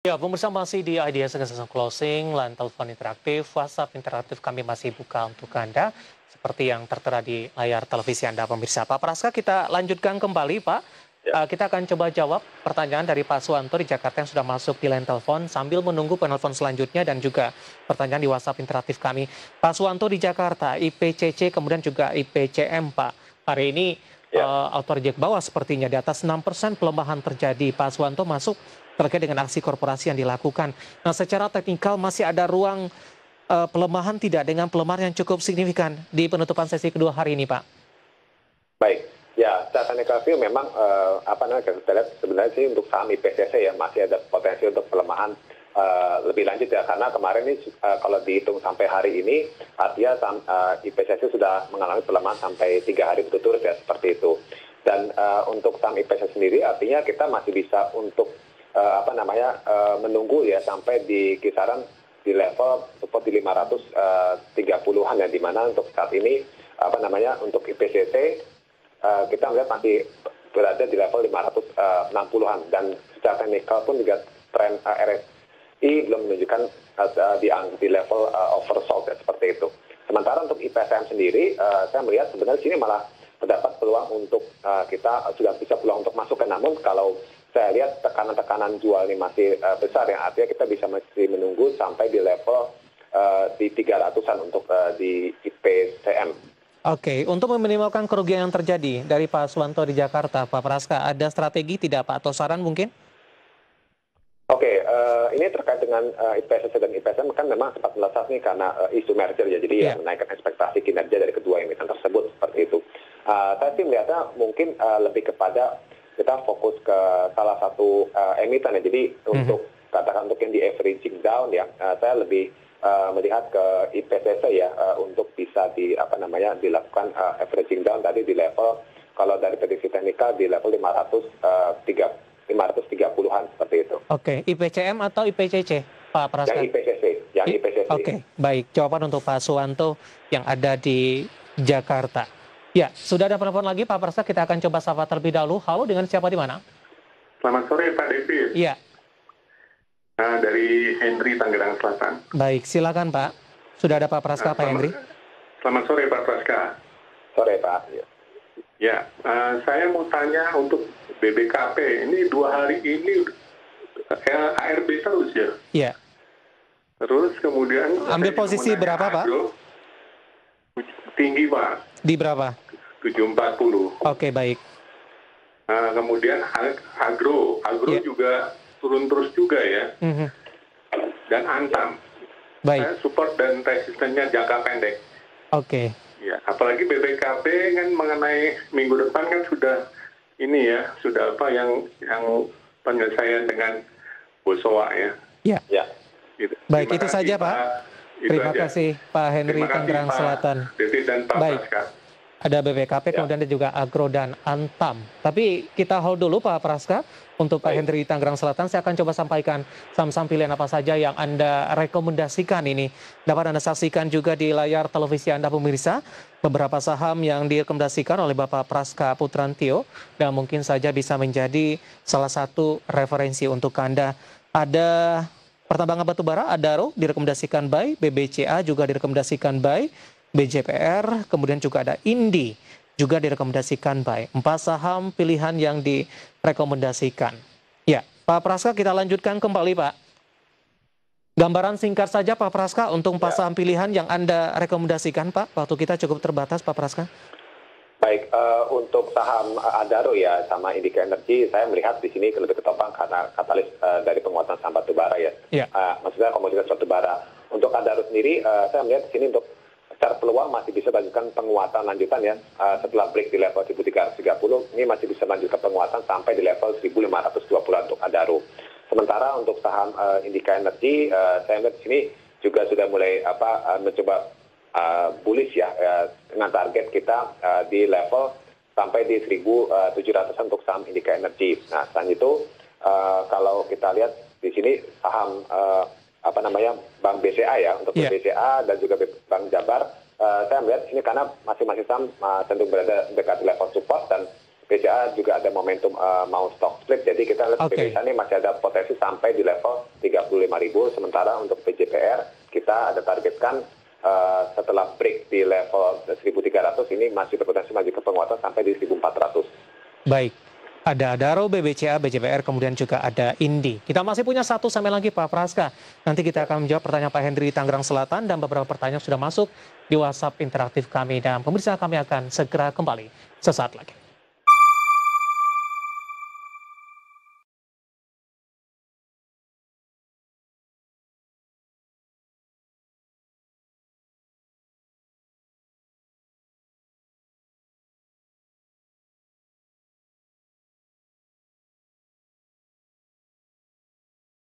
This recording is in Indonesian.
Ya, pemirsa masih di IDS Session Closing, line telepon interaktif, WhatsApp interaktif kami masih buka untuk Anda, seperti yang tertera di layar televisi Anda, pemirsa. Pak Praska, kita lanjutkan kembali, Pak. Ya. Kita akan coba jawab pertanyaan dari Pak Suwanto di Jakarta yang sudah masuk di line telepon, sambil menunggu penelpon selanjutnya dan juga pertanyaan di WhatsApp interaktif kami. Pak Suwanto di Jakarta, IPCC, kemudian juga IPCM, Pak. Hari ini Ya. auto reject bawah sepertinya di atas 6% pelemahan terjadi. Pak Suwanto masuk terkait dengan aksi korporasi yang dilakukan. Nah, secara teknikal masih ada ruang pelemahan tidak dengan pelemahan yang cukup signifikan di penutupan sesi kedua hari ini, Pak? Baik, ya secara teknikal view memang kita lihat sebenarnya sih untuk saham IPCC ya masih ada potensi untuk pelemahan lebih lanjut ya, karena kemarin ini kalau dihitung sampai hari ini artinya saham IPCC sudah mengalami pelemahan sampai 3 hari berturut-turut ya, seperti itu. Dan untuk saham IPCC sendiri artinya kita masih bisa untuk menunggu ya sampai di kisaran di level support di 530-an ya, di mana untuk saat ini untuk IPCC kita melihat masih berada di level 560-an, dan secara teknikal pun juga tren RSI belum menunjukkan di level oversold ya, seperti itu. Sementara untuk IPSM sendiri saya melihat sebenarnya sini malah terdapat peluang untuk kita sudah bisa peluang untuk masuk, namun kalau saya lihat tekanan-tekanan jual ini masih besar, yang artinya kita bisa masih menunggu sampai di level di 300-an untuk di IPCM. Oke, untuk meminimalkan kerugian yang terjadi dari Pak Suwanto di Jakarta, Pak Praska, ada strategi tidak, Pak, atau saran mungkin? Oke, ini terkait dengan IPCC dan IPSM kan memang sempat melesat nih karena isu merger ya, jadi menaikkan ekspektasi kinerja dari kedua emiten tersebut, seperti itu. Saya sih melihatnya mungkin lebih kepada kita fokus ke salah satu emiten ya. Jadi untuk katakan untuk yang di averaging down ya, saya lebih melihat ke IPCC ya, untuk bisa dilakukan averaging down tadi di level, kalau dari prediksi teknikal di level 530-an seperti itu. Oke, IPCM atau IPCC, Pak Praska? Yang IPCC, Oke, baik. Jawaban untuk Pak Suwanto yang ada di Jakarta. Ya, sudah ada penelpon lagi, Pak Praska. Kita akan coba sapa terlebih dahulu. Halo, dengan siapa di mana? Selamat sore, Pak David. Iya. Dari Henry, Tangerang Selatan. Baik, silakan, Pak. Sudah ada Pak Praska, Pak Henry. Selamat sore, Pak Praska. Sore, Pak. Ya, saya mau tanya untuk BBKP. Ini 2 hari ini ARB terus ya? Iya. Terus kemudian... Ambil posisi berapa, Pak? Tinggi, Pak. Di berapa? 740. Oke, baik. Kemudian agro juga turun terus juga ya. Dan Antam. Baik. Saya support dan resistennya jangka pendek. Oke. Ya, apalagi BBKP kan mengenai minggu depan kan sudah ini ya, sudah yang penyelesaian dengan Bosowa ya. Ya. Ya. Gitu. Baik, itu saja Pak. Terima kasih Pak Henry Tangerang Selatan. Devi dan Pak Baik. Praska. Ada BBKP, kemudian ada juga Agro dan Antam. Tapi kita hold dulu Pak Praska. Untuk Pak Henry Tangerang Selatan, saya akan coba sampaikan saham-saham pilihan apa saja yang Anda rekomendasikan ini. Dapat Anda saksikan juga di layar televisi Anda, pemirsa. Beberapa saham yang direkomendasikan oleh Bapak Praska Putrantio. Dan mungkin saja bisa menjadi salah satu referensi untuk Anda. Ada pertambangan batubara, Adaro direkomendasikan buy. BBCA juga direkomendasikan buy. BJPR, kemudian juga ada Indi, juga direkomendasikan buy. 4 saham pilihan yang direkomendasikan. Ya, Pak Praska, kita lanjutkan kembali, Pak. Gambaran singkat saja, Pak Praska, untuk 4 saham pilihan yang Anda rekomendasikan, Pak. Waktu kita cukup terbatas, Pak Praska. Baik, untuk saham Adaro ya sama Indika Energy, saya melihat di sini lebih ketopang karena katalis dari penguatan saham batubara ya. Maksudnya komoditas batubara. Untuk Adaro sendiri, saya melihat di sini untuk secara peluang masih bisa lanjutkan penguatan lanjutan ya, setelah break di level 1330 ini masih bisa lanjutkan penguatan sampai di level 1520 untuk Adaro. Sementara untuk saham Indika Energy, saya melihat di sini juga sudah mulai mencoba bullish ya, dengan target kita di level sampai di 1700 untuk saham Indika Energy. Nah, selain itu kalau kita lihat di sini saham Bank BCA ya, untuk BCA dan juga Bank Jabar, saya melihat ini karena masing-masing saham cenderung berada dekat level support, dan BCA juga ada momentum mau stock split, jadi kita lihat BCA ini masih ada potensi sampai di level 35.000, sementara untuk PJPR kita ada targetkan setelah break di level 1.300 ini masih berpotensi maju ke penguatan sampai di 1.400. Baik, ada Adaro, BBCA, BJPR, kemudian juga ada Indi. Kita masih punya satu sampai lagi Pak Praska. Nanti kita akan menjawab pertanyaan Pak Hendri di Tangerang Selatan dan beberapa pertanyaan sudah masuk di WhatsApp interaktif kami, dan pemirsa kami akan segera kembali sesaat lagi.